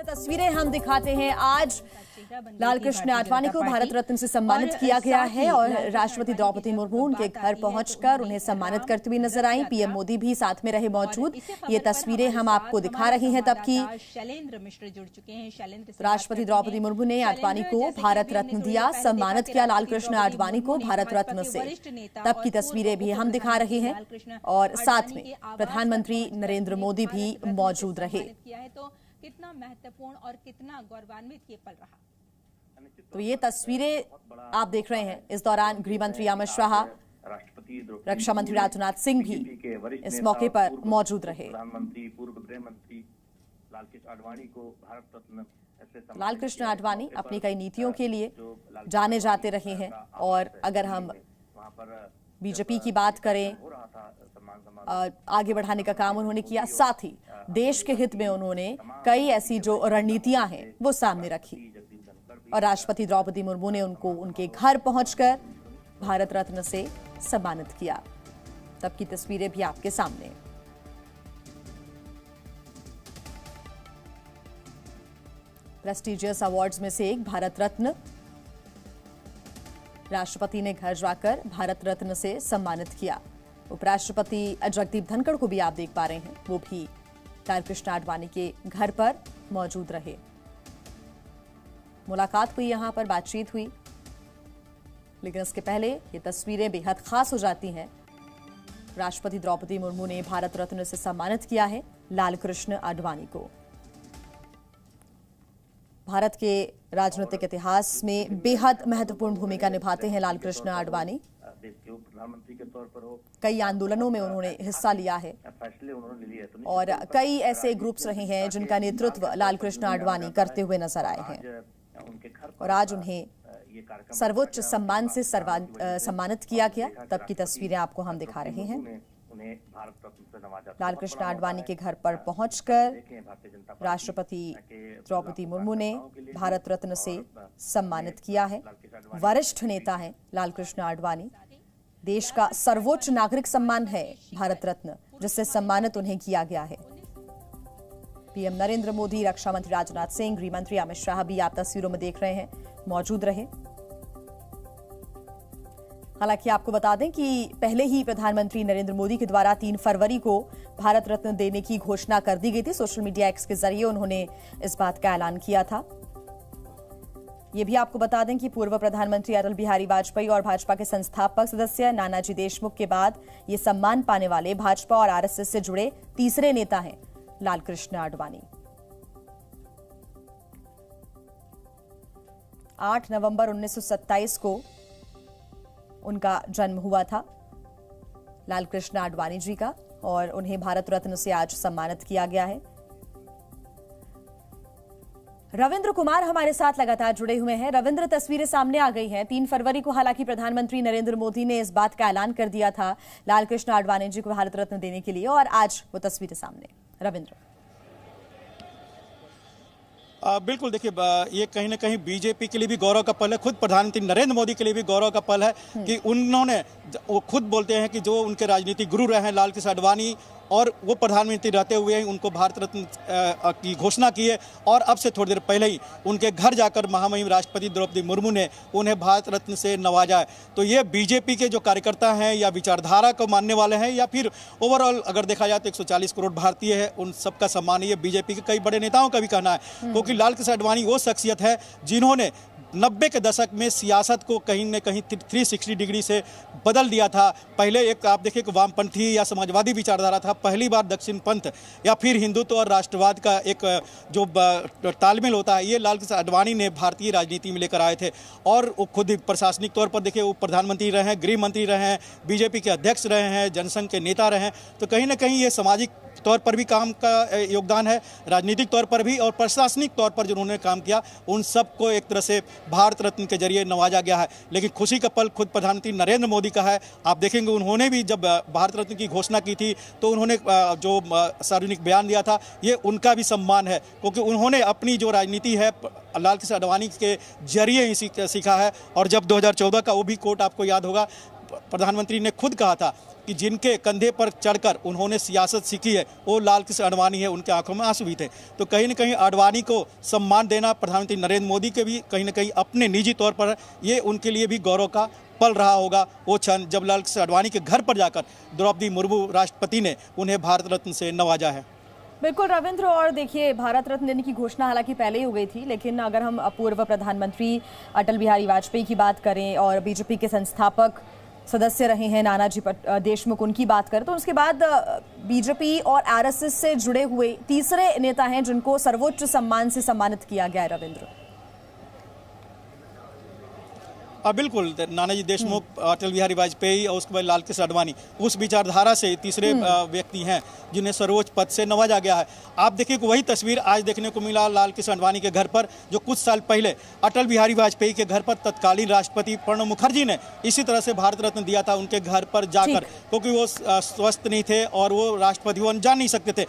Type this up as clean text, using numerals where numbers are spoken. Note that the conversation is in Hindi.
तस्वीरें हम दिखाते हैं। आज लाल कृष्ण आडवाणी को भारत रत्न से सम्मानित किया गया है और राष्ट्रपति द्रौपदी मुर्मू उनके घर पहुंचकर उन्हें सम्मानित करते हुए नजर आई। पीएम मोदी भी साथ में रहे मौजूद। ये तस्वीरें हम आपको दिखा रहे हैं तब की। शैलेंद्र मिश्र जुड़ चुके हैं। राष्ट्रपति द्रौपदी मुर्मू ने आडवाणी को भारत रत्न दिया, सम्मानित किया लाल कृष्ण आडवाणी को भारत रत्न से। तब की तस्वीरें भी हम दिखा रहे हैं और साथ में प्रधानमंत्री नरेंद्र मोदी भी मौजूद रहे। कितना महत्वपूर्ण और कितना गौरवान्वित ये पल रहा। तो ये तस्वीरें आप देख रहे हैं। इस दौरान गृह मंत्री अमित शाह, रक्षा मंत्री राजनाथ सिंह भी इस मौके पर मौजूद रहे। प्रधानमंत्री पूर्व गृह मंत्री लाल कृष्ण आडवाणी को भारत रत्न लाल कृष्ण आडवाणी अपनी कई नीतियों के लिए जाने जाते रहे हैं और अगर हम बीजेपी की बात करें, आगे बढ़ाने का काम उन्होंने किया। साथ ही देश के हित में उन्होंने कई ऐसी जो रणनीतियां हैं वो सामने रखी और राष्ट्रपति द्रौपदी मुर्मू ने उनको उनके घर पहुंचकर भारत रत्न से सम्मानित किया। तब की तस्वीरें भी आपके सामने। प्रेस्टिजियस अवार्ड्स में से एक भारत रत्न, राष्ट्रपति ने घर जाकर भारत रत्न से सम्मानित किया। उपराष्ट्रपति जगदीप धनखड़ को भी आप देख पा रहे हैं, वो भी लाल कृष्ण आडवाणी के घर पर मौजूद रहे। मुलाकात हुई, यहां पर बातचीत हुई, लेकिन इसके पहले ये तस्वीरें बेहद खास हो जाती हैं। राष्ट्रपति द्रौपदी मुर्मू ने भारत रत्न से सम्मानित किया है लाल कृष्ण आडवाणी को। भारत के राजनीतिक इतिहास में बेहद महत्वपूर्ण भूमिका निभाते हैं लाल कृष्ण आडवाणी। देश के प्रधानमंत्री के तौर पर हो, कई आंदोलनों में उन्होंने हिस्सा लिया है फैसले उन्होंने लिए हैं और कई ऐसे ग्रुप्स रहे हैं जिनका नेतृत्व लाल कृष्ण आडवाणी करते हुए नजर आए हैं और आज उन्हें सर्वोच्च सम्मान से सम्मानित किया गया। तब की तस्वीरें आपको हम दिखा रहे हैं। लाल कृष्ण आडवाणी के घर पर पहुंचकर राष्ट्रपति द्रौपदी मुर्मू ने भारत रत्न से सम्मानित किया है। वरिष्ठ नेता हैं लाल कृष्ण आडवाणी। देश का सर्वोच्च नागरिक सम्मान है भारत रत्न, जिससे सम्मानित उन्हें किया गया है। पीएम नरेंद्र मोदी, रक्षा मंत्री राजनाथ सिंह, गृह मंत्री अमित शाह भी आप तस्वीरों में देख रहे हैं, मौजूद रहे। हालांकि आपको बता दें कि पहले ही प्रधानमंत्री नरेंद्र मोदी के द्वारा 3 फरवरी को भारत रत्न देने की घोषणा कर दी गई थी। सोशल मीडिया एक्स के जरिए उन्होंने इस बात का ऐलान किया था। ये भी आपको बता दें कि पूर्व प्रधानमंत्री अटल बिहारी वाजपेयी और भाजपा के संस्थापक सदस्य नानाजी देशमुख के बाद ये सम्मान पाने वाले भाजपा और आरएसएस से जुड़े तीसरे नेता हैं लाल कृष्ण आडवाणी। 8 नवंबर 1927 को उनका जन्म हुआ था लाल कृष्ण आडवाणी जी का और उन्हें भारत रत्न से आज सम्मानित किया गया है। रविंद्र कुमार हमारे साथ लगातार जुड़े हुए हैं। रविंद्र, तस्वीरें सामने आ गई हैं। 3 फरवरी को हालांकि प्रधानमंत्री नरेंद्र मोदी ने इस बात का ऐलान कर दिया था लाल कृष्ण आडवाणी जी को भारत रत्न देने के लिए और आज वो तस्वीरें सामने। रविंद्र, बिल्कुल, देखिए ये कहीं ना कहीं बीजेपी के लिए भी गौरव का पल है, खुद प्रधानमंत्री नरेंद्र मोदी के लिए भी गौरव का पल है कि उन्होंने, वो खुद बोलते हैं कि जो उनके राजनीतिक गुरु रहे हैं लाल कृष्ण आडवाणी और वो प्रधानमंत्री रहते हुए उनको भारत रत्न की घोषणा की है और अब से थोड़ी देर पहले ही उनके घर जाकर महामहिम राष्ट्रपति द्रौपदी मुर्मू ने उन्हें भारत रत्न से नवाजा है। तो ये बीजेपी के जो कार्यकर्ता हैं या विचारधारा को मानने वाले हैं या फिर ओवरऑल अगर देखा जाए तो 140 करोड़ भारतीय है, उन सबका सम्मान ये बीजेपी के कई बड़े नेताओं का भी कहना है, क्योंकि लाल कृष्ण आडवाणी वो शख्सियत है जिन्होंने 90 के दशक में सियासत को कहीं न कहीं 360 डिग्री से बदल दिया था। पहले एक आप देखिए कि वामपंथी या समाजवादी विचारधारा था, पहली बार दक्षिण पंथ या फिर हिंदुत्व और राष्ट्रवाद का एक जो तालमेल होता है, ये लाल कृष्ण आडवाणी ने भारतीय राजनीति में लेकर आए थे और वो खुद प्रशासनिक तौर पर देखिए वो प्रधानमंत्री रहे हैं, गृह मंत्री रहे हैं, बीजेपी के अध्यक्ष रहे हैं, जनसंघ के नेता रहे हैं। तो कहीं ना कहीं ये सामाजिक तौर पर भी काम का योगदान है, राजनीतिक तौर पर भी और प्रशासनिक तौर पर जो उन्होंने काम किया, उन सबको एक तरह से भारत रत्न के जरिए नवाजा गया है। लेकिन खुशी का पल खुद प्रधानमंत्री नरेंद्र मोदी का है। आप देखेंगे उन्होंने भी जब भारत रत्न की घोषणा की थी तो उन्होंने जो सार्वजनिक बयान दिया था, ये उनका भी सम्मान है, क्योंकि उन्होंने अपनी जो राजनीति है लाल कृष्ण आडवाणी के जरिए ही सीखा है। और जब 2014 का वो भी कोट आपको याद होगा, प्रधानमंत्री ने खुद कहा था कि जिनके कंधे पर चढ़कर उन्होंने सियासत सीखी है वो लाल कृष्ण आडवाणी है, उनके आंखों में आंसू भी थे। तो कहीं ना कहीं आडवाणी को सम्मान देना प्रधानमंत्री नरेंद्र मोदी के भी कहीं ना कहीं अपने निजी तौर पर ये उनके लिए भी गौरव का पल रहा होगा वो क्षण जब लाल कृष्ण आडवाणी के घर पर जाकर द्रौपदी मुर्मू राष्ट्रपति ने उन्हें भारत रत्न से नवाजा है। बिल्कुल रविंद्र, और देखिए भारत रत्न देने की घोषणा हालांकि पहले ही हो गई थी, लेकिन अगर हम पूर्व प्रधानमंत्री अटल बिहारी वाजपेयी की बात करें और बीजेपी के संस्थापक सदस्य रहे हैं नानाजी देशमुख, उनकी बात करें तो उसके बाद बीजेपी और आरएसएस से जुड़े हुए तीसरे नेता हैं जिनको सर्वोच्च सम्मान से सम्मानित किया गया है रविंद्र। बिल्कुल, नानाजी देशमुख, अटल बिहारी वाजपेयी और उसके बाद लाल कृष्ण आडवाणी उस विचारधारा से तीसरे व्यक्ति हैं जिन्हें सर्वोच्च पद से नवाजा गया है। आप देखिए कि वही तस्वीर आज देखने को मिला लाल कृष्ण आडवाणी के घर पर, जो कुछ साल पहले अटल बिहारी वाजपेयी के घर पर तत्कालीन राष्ट्रपति प्रणब मुखर्जी ने इसी तरह से भारत रत्न दिया था उनके घर पर जाकर, क्योंकि वो स्वस्थ नहीं थे और वो राष्ट्रपति भवन जा नहीं सकते थे।